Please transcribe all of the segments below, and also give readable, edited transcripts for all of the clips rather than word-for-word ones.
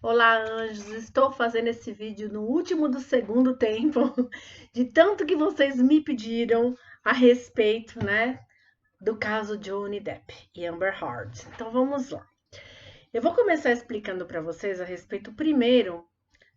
Olá, anjos! Estou fazendo esse vídeo no último do segundo tempo, de tanto que vocês me pediram a respeito, né, do caso Johnny Depp e Amber Heard. Então vamos lá. Eu vou começar explicando para vocês a respeito primeiro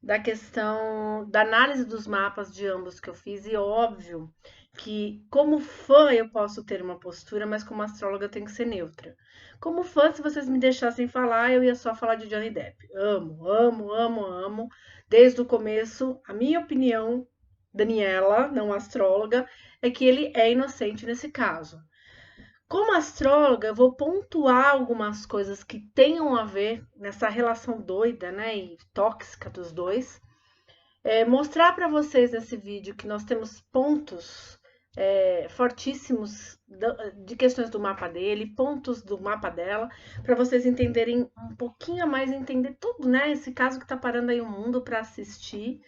da questão da análise dos mapas de ambos que eu fiz, e óbvio que, como fã, eu posso ter uma postura, mas como astróloga eu tenho que ser neutra. Como fã, se vocês me deixassem falar, eu ia só falar de Johnny Depp. Amo, amo, amo, amo. Desde o começo, a minha opinião, Daniela, não astróloga, é que ele é inocente nesse caso. Como astróloga, eu vou pontuar algumas coisas que tenham a ver nessa relação doida, né, e tóxica dos dois, mostrar para vocês nesse vídeo que nós temos pontos fortíssimos de questões do mapa dele, pontos do mapa dela, para vocês entenderem um pouquinho a mais, entender tudo, né? Esse caso que tá parando aí o mundo para assistir.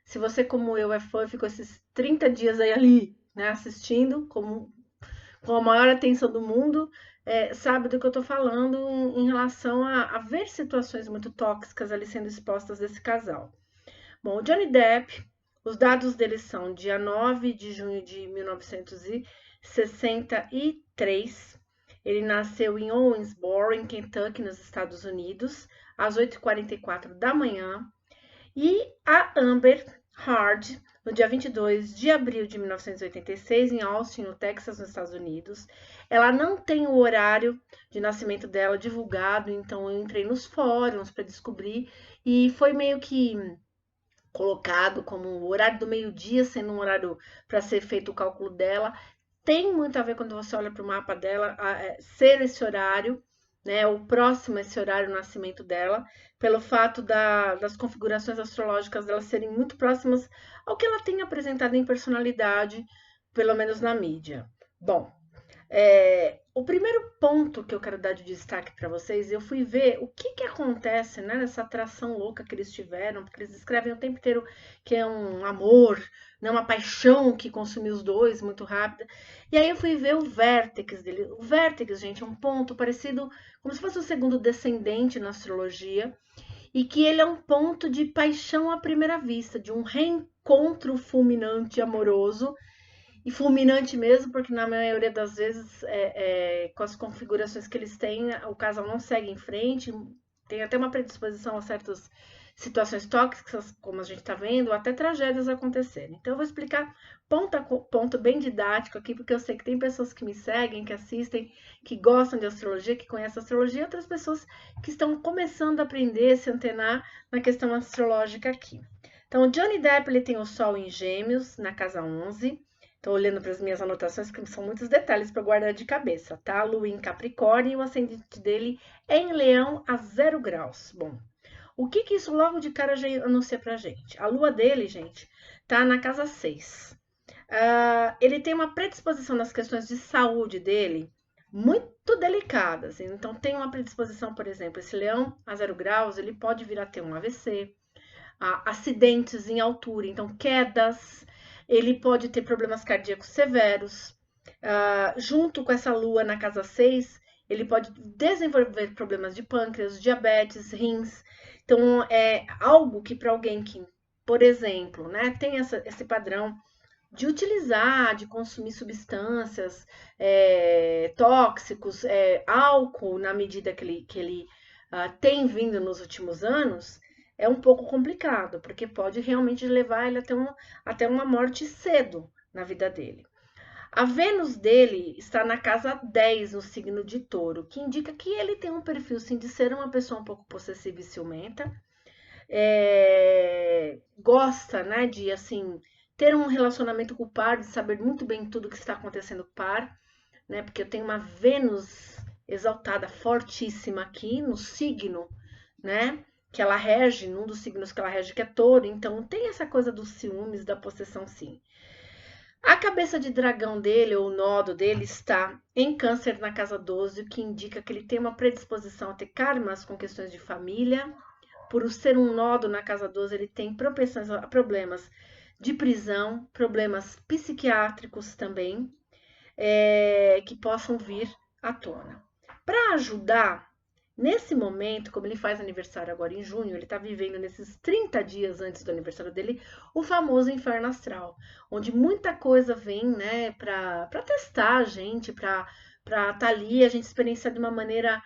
Se você, como eu, é fã, ficou esses 30 dias aí ali, né, assistindo, com a maior atenção do mundo, sabe do que eu tô falando em relação a ver situações muito tóxicas ali sendo expostas desse casal. Bom, o Johnny Depp, os dados dele são dia 9 de junho de 1963. Ele nasceu em Owensboro, em Kentucky, nos Estados Unidos, às 8h44 da manhã. E a Amber Heard, no dia 22 de abril de 1986, em Austin, no Texas, nos Estados Unidos. Ela não tem o horário de nascimento dela divulgado, então eu entrei nos fóruns para descobrir, e foi meio que colocado como o horário do meio-dia, sendo um horário para ser feito o cálculo dela. Tem muito a ver quando você olha para o mapa dela, ser esse horário, né, o próximo a esse horário, o nascimento dela, pelo fato das configurações astrológicas dela serem muito próximas ao que ela tem apresentado em personalidade, pelo menos na mídia. Bom, o primeiro ponto que eu quero dar de destaque para vocês, eu fui ver o que acontece, né, nessa atração louca que eles tiveram, porque eles escrevem o tempo inteiro que é um amor, né, uma paixão que consumiu os dois muito rápida. E aí eu fui ver o vértex dele. O vértex, gente, é um ponto parecido como se fosse o segundo descendente na astrologia, e que ele é um ponto de paixão à primeira vista, de um reencontro fulminante, amoroso, e fulminante mesmo, porque na maioria das vezes, com as configurações que eles têm, o casal não segue em frente, tem até uma predisposição a certas situações tóxicas, como a gente está vendo, ou até tragédias acontecerem. Então, eu vou explicar ponto a ponto, bem didático aqui, porque eu sei que tem pessoas que me seguem, que assistem, que gostam de astrologia, que conhecem astrologia, e outras pessoas que estão começando a aprender, se antenar na questão astrológica aqui. Então, o Johnny Depp, ele tem o Sol em Gêmeos, na casa 11. Tô olhando para as minhas anotações, porque são muitos detalhes para guardar de cabeça, tá? Lua em Capricórnio e o ascendente dele é em Leão a 0 graus. Bom, o que isso logo de cara já anuncia pra gente? A lua dele, gente, tá na casa 6. Ele tem uma predisposição nas questões de saúde dele muito delicadas. Então, tem uma predisposição, por exemplo, esse leão a 0 graus, ele pode vir a ter um AVC, acidentes em altura, então quedas, ele pode ter problemas cardíacos severos. Junto com essa lua na casa 6, ele pode desenvolver problemas de pâncreas, diabetes, rins. Então, é algo que para alguém que, por exemplo, né, tem esse padrão de utilizar, de consumir substâncias tóxicos, álcool, na medida que ele tem vindo nos últimos anos, é um pouco complicado, porque pode realmente levar ele até uma morte cedo na vida dele. A Vênus dele está na casa 10, no signo de Touro, que indica que ele tem um perfil, sim, de ser uma pessoa um pouco possessiva e ciumenta. Gosta, né, de, assim, ter um relacionamento com o par, de saber muito bem tudo o que está acontecendo com o par, né, porque eu tenho uma Vênus exaltada, fortíssima aqui no signo, né, que ela rege, num dos signos que ela rege, que é Touro, então tem essa coisa dos ciúmes, da possessão, sim. A cabeça de dragão dele, ou o nodo dele, está em Câncer na casa 12, o que indica que ele tem uma predisposição a ter karmas com questões de família. Por ser um nodo na casa 12, ele tem propensões a problemas de prisão, problemas psiquiátricos também, que possam vir à tona. Para ajudar, Nesse momento, como ele faz aniversário agora em junho, ele está vivendo nesses 30 dias antes do aniversário dele, o famoso inferno astral, onde muita coisa vem, né, para testar a gente, para estar ali, a gente experienciar de uma maneira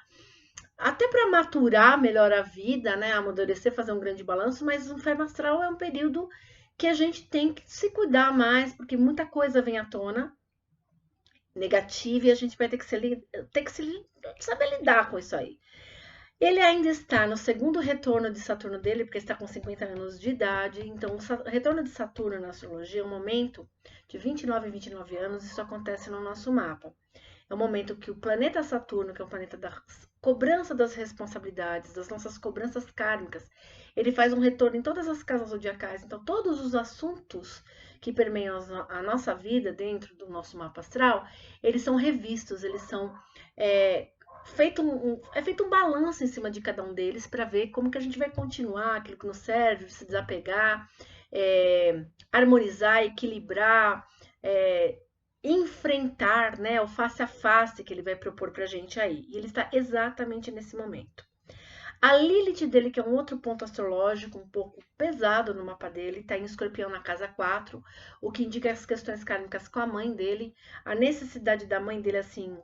até para maturar melhor a vida, né, amadurecer, fazer um grande balanço, mas o inferno astral é um período que a gente tem que se cuidar mais, porque muita coisa vem à tona negativa e a gente vai ter que saber lidar com isso aí. Ele ainda está no segundo retorno de Saturno dele, porque está com 50 anos de idade. Então, o retorno de Saturno na astrologia é um momento de 29 e 29 anos, isso acontece no nosso mapa. É o momento que o planeta Saturno, que é o planeta da cobrança das responsabilidades, das nossas cobranças kármicas, ele faz um retorno em todas as casas zodiacais. Então, todos os assuntos que permeiam a nossa vida dentro do nosso mapa astral, eles são revistos, eles são é feito um balanço em cima de cada um deles para ver como que a gente vai continuar, aquilo que nos serve, se desapegar, harmonizar, equilibrar, enfrentar, né, o face a face que ele vai propor para a gente aí. E ele está exatamente nesse momento. A Lilith dele, que é um outro ponto astrológico um pouco pesado no mapa dele, está em Escorpião na casa 4, o que indica as questões kármicas com a mãe dele, a necessidade da mãe dele, assim,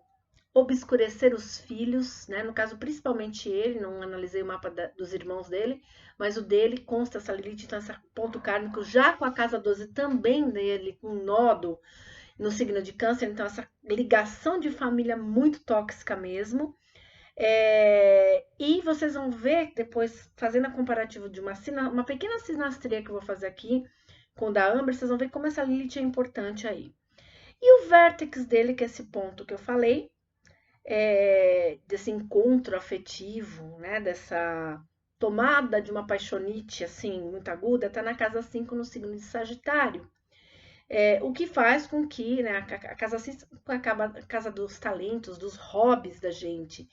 obscurecer os filhos, né? No caso, principalmente ele, não analisei o mapa dos irmãos dele, mas o dele consta essa Lilith, então esse ponto kármico já com a casa 12 também dele, com um nodo no signo de Câncer, então essa ligação de família muito tóxica mesmo. E vocês vão ver depois, fazendo a comparativa de uma pequena sinastria que eu vou fazer aqui com o da Amber, vocês vão ver como essa Lilith é importante aí. E o vértex dele, que é esse ponto que eu falei, desse encontro afetivo, né, dessa tomada de uma paixonite assim muito aguda, tá na casa 5 no signo de Sagitário. O que faz com que, né, a casa 5 acaba a casa dos talentos, dos hobbies da gente,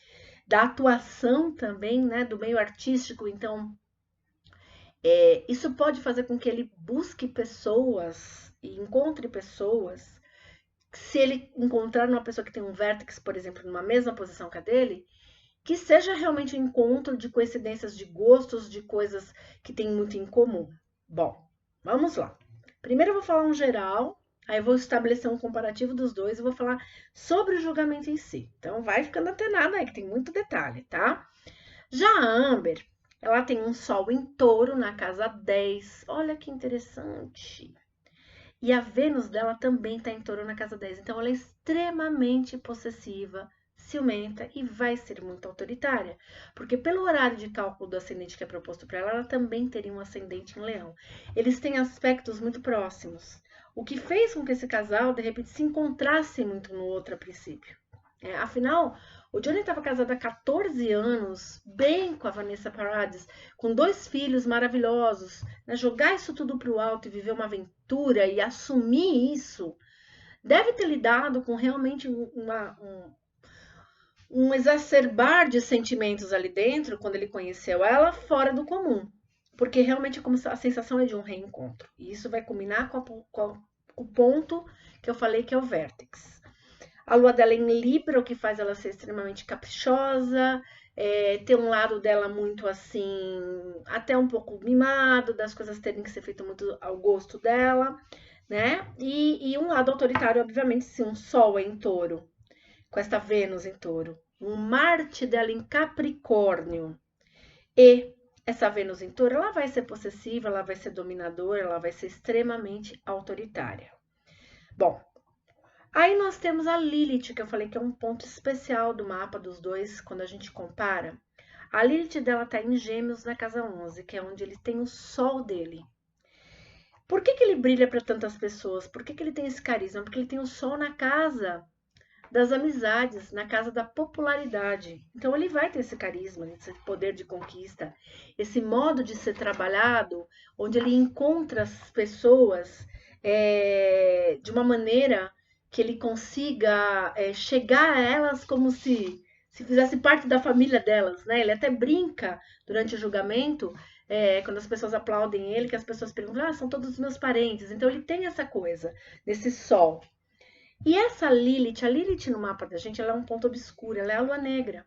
da atuação também, né, do meio artístico. Então, isso pode fazer com que ele busque pessoas e encontre pessoas. Se ele encontrar uma pessoa que tem um vértex, por exemplo, numa mesma posição que a dele, que seja realmente um encontro de coincidências de gostos, de coisas que tem muito em comum. Bom, vamos lá. Primeiro eu vou falar um geral, aí eu vou estabelecer um comparativo dos dois e vou falar sobre o julgamento em si. Então vai ficando antenado aí, que tem muito detalhe, tá? Já a Amber, ela tem um sol em touro na casa 10. Olha que interessante. E a Vênus dela também está em touro na casa 10. Então ela é extremamente possessiva, ciumenta e vai ser muito autoritária. Porque pelo horário de cálculo do ascendente que é proposto para ela, ela também teria um ascendente em leão. Eles têm aspectos muito próximos. O que fez com que esse casal, de repente, se encontrasse muito no outro a princípio. Afinal, o Johnny estava casado há 14 anos, bem com a Vanessa Paradis, com 2 filhos maravilhosos. Né? Jogar isso tudo para o alto e viver uma aventura e assumir isso, deve ter lidado com realmente um exacerbar de sentimentos ali dentro, quando ele conheceu ela, fora do comum. Porque realmente a sensação é de um reencontro. E isso vai combinar com o ponto que eu falei que é o vértex. A lua dela é em Libra, o que faz ela ser extremamente caprichosa, ter um lado dela muito assim, até um pouco mimado, das coisas terem que ser feitas muito ao gosto dela, né? E um lado autoritário, obviamente, se um Sol é em touro, com esta Vênus em touro, um Marte dela em Capricórnio, e essa Vênus em touro, ela vai ser possessiva, ela vai ser dominadora, ela vai ser extremamente autoritária. Bom, aí nós temos a Lilith, que eu falei que é um ponto especial do mapa dos dois, quando a gente compara. A Lilith dela tá em Gêmeos na casa 11, que é onde ele tem o sol dele. Por que ele brilha para tantas pessoas? Por que ele tem esse carisma? Porque ele tem o sol na casa das amizades, na casa da popularidade. Então ele vai ter esse carisma, esse poder de conquista, esse modo de ser trabalhado, onde ele encontra as pessoas de uma maneira que ele consiga chegar a elas como se fizesse parte da família delas, né? Ele até brinca durante o julgamento, quando as pessoas aplaudem ele, que as pessoas perguntam, são todos os meus parentes. Então ele tem essa coisa, desse sol. E essa Lilith, a Lilith no mapa da gente, ela é um ponto obscuro, ela é a lua negra.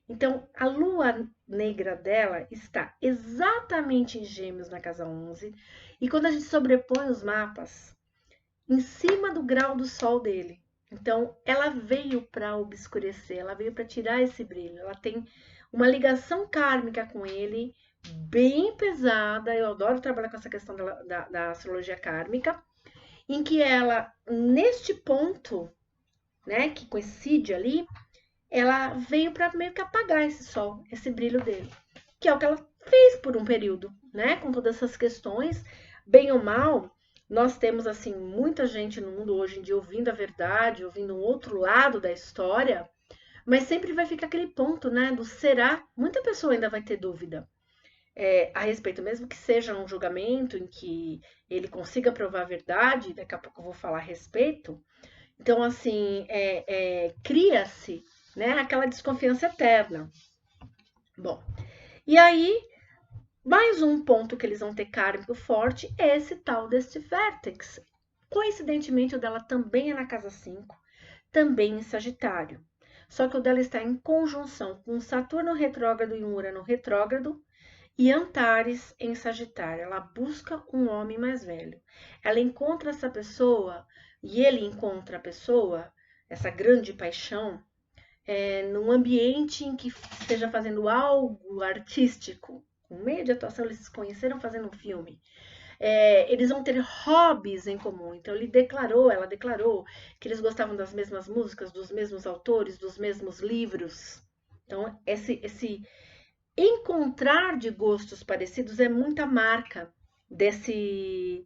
Então, a lua negra dela está exatamente em Gêmeos na casa 11. E quando a gente sobrepõe os mapas, em cima do grau do sol dele. Então, ela veio para obscurecer, ela veio para tirar esse brilho. Ela tem uma ligação kármica com ele, bem pesada. Eu adoro trabalhar com essa questão da astrologia kármica, em que ela, neste ponto, né, que coincide ali, ela veio para meio que apagar esse sol, esse brilho dele, que é o que ela fez por um período, né? Com todas essas questões, bem ou mal, nós temos assim muita gente no mundo hoje em dia ouvindo a verdade, ouvindo um outro lado da história, mas sempre vai ficar aquele ponto, né? Do será? Muita pessoa ainda vai ter dúvida. A respeito, mesmo que seja um julgamento em que ele consiga provar a verdade, daqui a pouco eu vou falar a respeito. Então, assim, cria-se, né, aquela desconfiança eterna. Bom, e aí, mais um ponto que eles vão ter kármico forte é esse tal deste vértex. Coincidentemente, o dela também é na casa 5, também em Sagitário. Só que o dela está em conjunção com Saturno retrógrado e Urano retrógrado e Antares em Sagitário. Ela busca um homem mais velho. Ela encontra essa pessoa e ele encontra a pessoa, essa grande paixão, num ambiente em que esteja fazendo algo artístico. No meio de atuação, eles se conheceram fazendo um filme. Eles vão ter hobbies em comum. Então, ela declarou que eles gostavam das mesmas músicas, dos mesmos autores, dos mesmos livros. Então, esse encontrar de gostos parecidos é muita marca desse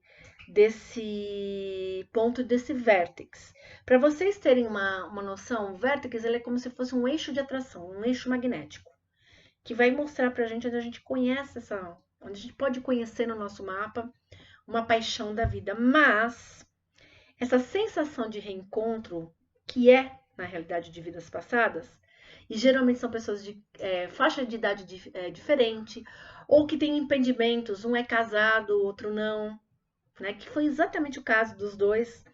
ponto, desse vértex. Para vocês terem uma noção, o vértex ele é como se fosse um eixo de atração, um eixo magnético, que vai mostrar para a gente onde a gente conhece onde a gente pode conhecer no nosso mapa uma paixão da vida. Mas essa sensação de reencontro, que é, na realidade, de vidas passadas, e geralmente são pessoas de faixa de idade diferente, ou que têm impedimentos, um é casado, o outro não, né? Que foi exatamente o caso dos dois.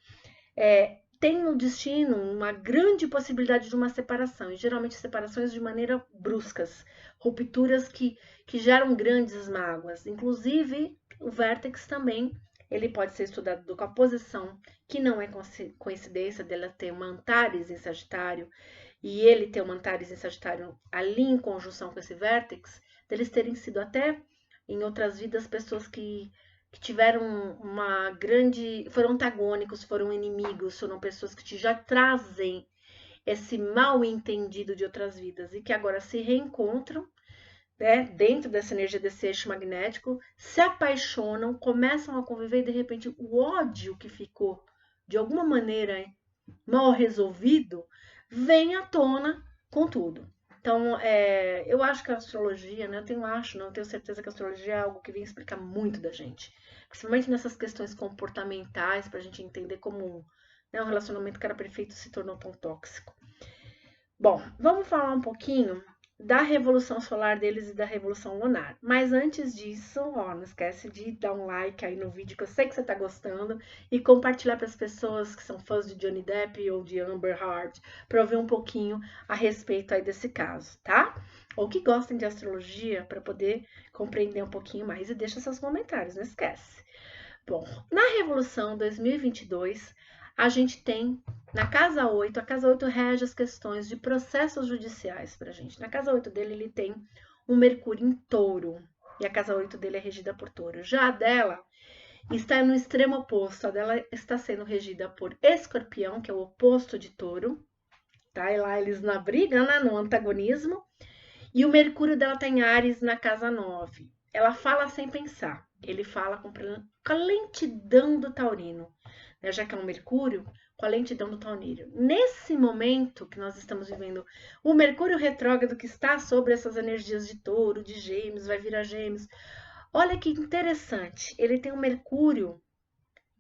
Tem no destino uma grande possibilidade de uma separação, e geralmente separações de maneira bruscas, rupturas que geram grandes mágoas. Inclusive, o vértex também ele pode ser estudado com a posição, que não é coincidência dela ter uma Antares em Sagitário, e ele ter uma Antares em Sagitário ali em conjunção com esse vértex, deles terem sido até em outras vidas pessoas que tiveram uma grande. Foram antagônicos, foram inimigos, foram pessoas que já trazem esse mal entendido de outras vidas e que agora se reencontram, né, dentro dessa energia desse eixo magnético, se apaixonam, começam a conviver e de repente o ódio que ficou de alguma maneira mal resolvido vem à tona com tudo. Então, eu acho que a astrologia, né? Eu tenho certeza que a astrologia é algo que vem explicar muito da gente. Principalmente nessas questões comportamentais, para a gente entender como, né, um relacionamento que era perfeito se tornou tão tóxico. Bom, vamos falar um pouquinho da revolução solar deles e da revolução lunar. Mas antes disso, ó, não esquece de dar um like aí no vídeo, que eu sei que você tá gostando, e compartilhar para as pessoas que são fãs de Johnny Depp ou de Amber Heard, para ouvir um pouquinho a respeito aí desse caso, tá? Ou que gostem de astrologia para poder compreender um pouquinho mais, e deixa seus comentários, não esquece. Bom, na Revolução 2022, a gente tem na casa 8, a casa 8 rege as questões de processos judiciais pra gente. Na casa 8 dele, ele tem um Mercúrio em touro, e a casa 8 dele é regida por touro. Já a dela está no extremo oposto, a dela está sendo regida por escorpião, que é o oposto de touro, tá? E lá eles na briga, né, no antagonismo, e o Mercúrio dela está em Áries na casa 9. Ela fala sem pensar, ele fala com a lentidão do taurino, né? Já que é um Mercúrio, com a lentidão do taurino. Nesse momento que nós estamos vivendo, o Mercúrio retrógrado que está sobre essas energias de touro, de gêmeos, vai virar gêmeos. Olha que interessante, ele tem um Mercúrio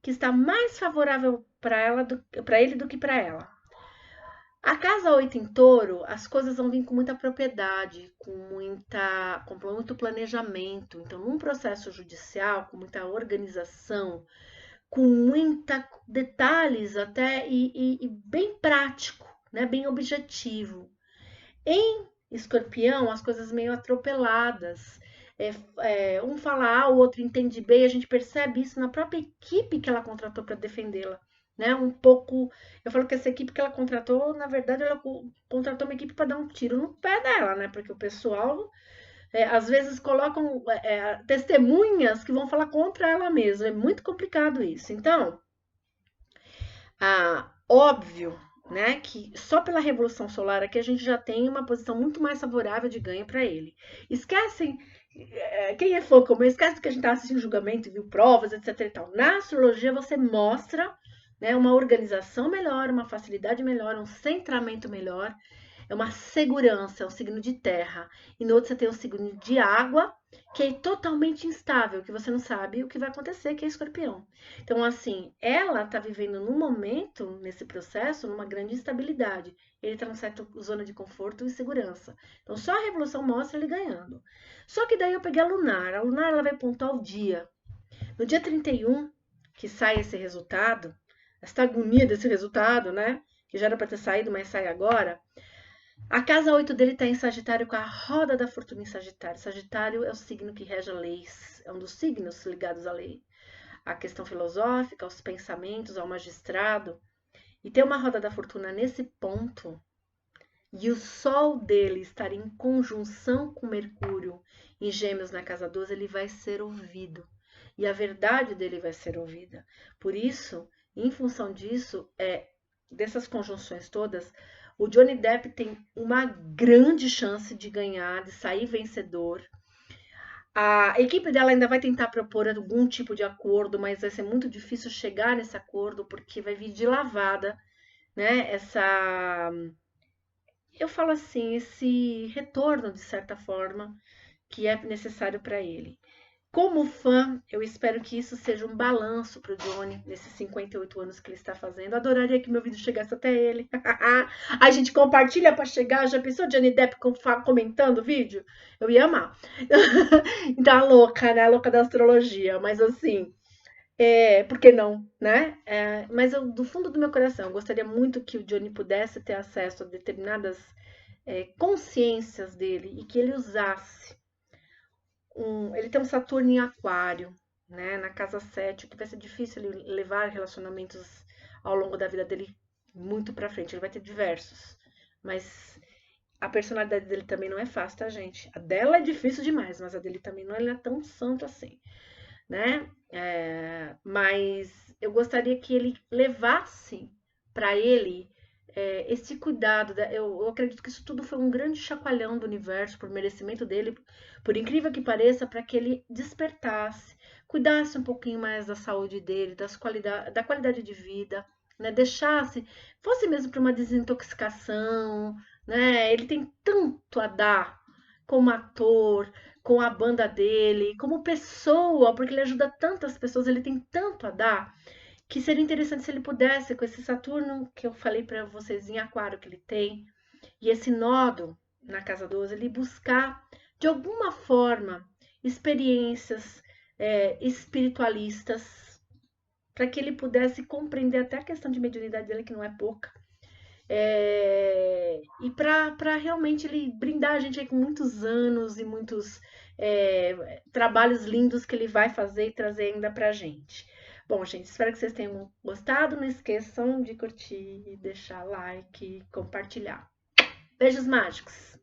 que está mais favorável para ele do que para ela. A casa 8 em touro, as coisas vão vir com muita propriedade, com muito planejamento. Então, num processo judicial, com muita organização, com muitos detalhes até e bem prático, né? Bem objetivo. Em Escorpião, as coisas meio atropeladas. Um fala A, o outro entende B, e a gente percebe isso na própria equipe que ela contratou para defendê-la. Né? Um pouco. Eu falo que essa equipe que ela contratou, na verdade, ela contratou uma equipe para dar um tiro no pé dela, né? Porque o pessoal às vezes colocam testemunhas que vão falar contra ela mesma. É muito complicado isso. Então, óbvio, né, que só pela Revolução Solar aqui a gente já tem uma posição muito mais favorável de ganho para ele. Esquecem, quem é fã como eu, esquece que a gente está assistindo julgamento, viu provas, etc e tal. Na astrologia você mostra, né, uma organização melhor, uma facilidade melhor, um centramento melhor, é uma segurança, é um signo de terra. E no outro você tem um signo de água, que é totalmente instável, que você não sabe o que vai acontecer, que é escorpião. Então, assim, ela está vivendo num momento, nesse processo, numa grande instabilidade. Ele está numa certa zona de conforto e segurança. Então, só a revolução mostra ele ganhando. Só que daí eu peguei a lunar. A lunar ela vai pontuar o dia. No dia 31, que sai esse resultado, essa agonia desse resultado, né? Que já era para ter saído, mas sai agora. A casa 8 dele está em Sagitário com a roda da fortuna em Sagitário. Sagitário é o signo que rege a leis, é um dos signos ligados à lei. A questão filosófica, aos pensamentos, ao magistrado. E ter uma roda da fortuna nesse ponto, e o sol dele estar em conjunção com Mercúrio em Gêmeos na casa 12, ele vai ser ouvido. E a verdade dele vai ser ouvida. Por isso, em função disso, dessas conjunções todas, o Johnny Depp tem uma grande chance de ganhar, de sair vencedor. A equipe dela ainda vai tentar propor algum tipo de acordo, mas vai ser muito difícil chegar nesse acordo, porque vai vir de lavada, né? Eu falo assim, esse retorno, de certa forma, que é necessário para ele. Como fã, eu espero que isso seja um balanço para o Johnny nesses 58 anos que ele está fazendo. Adoraria que meu vídeo chegasse até ele. A gente compartilha para chegar. Já pensou Johnny Depp comentando o vídeo? Eu ia amar. Então, a louca, né? A louca da astrologia. Mas assim, por que não, né? Mas do fundo do meu coração, eu gostaria muito que o Johnny pudesse ter acesso a determinadas consciências dele e que ele usasse ele tem um Saturno em Aquário, né, na casa 7, o que vai ser difícil ele levar relacionamentos ao longo da vida dele muito pra frente. Ele vai ter diversos, mas a personalidade dele também não é fácil, tá, gente? A dela é difícil demais, mas a dele também não é tão santo assim, né? Mas eu gostaria que ele levasse para ele esse cuidado. Eu acredito que isso tudo foi um grande chacoalhão do universo por merecimento dele, por incrível que pareça, para que ele despertasse, cuidasse um pouquinho mais da saúde dele, da qualidade de vida, né? Deixasse, fosse mesmo para uma desintoxicação, né? Ele tem tanto a dar como ator, com a banda dele, como pessoa, porque ele ajuda tantas pessoas, ele tem tanto a dar que seria interessante se ele pudesse, com esse Saturno que eu falei para vocês em Aquário que ele tem, e esse nodo na casa 12, ele buscar, de alguma forma, experiências espiritualistas, para que ele pudesse compreender até a questão de mediunidade dele, que não é pouca, e para realmente ele brindar a gente aí com muitos anos e muitos trabalhos lindos que ele vai fazer e trazer ainda pra gente. Bom, gente, espero que vocês tenham gostado. Não esqueçam de curtir, deixar like, compartilhar. Beijos mágicos!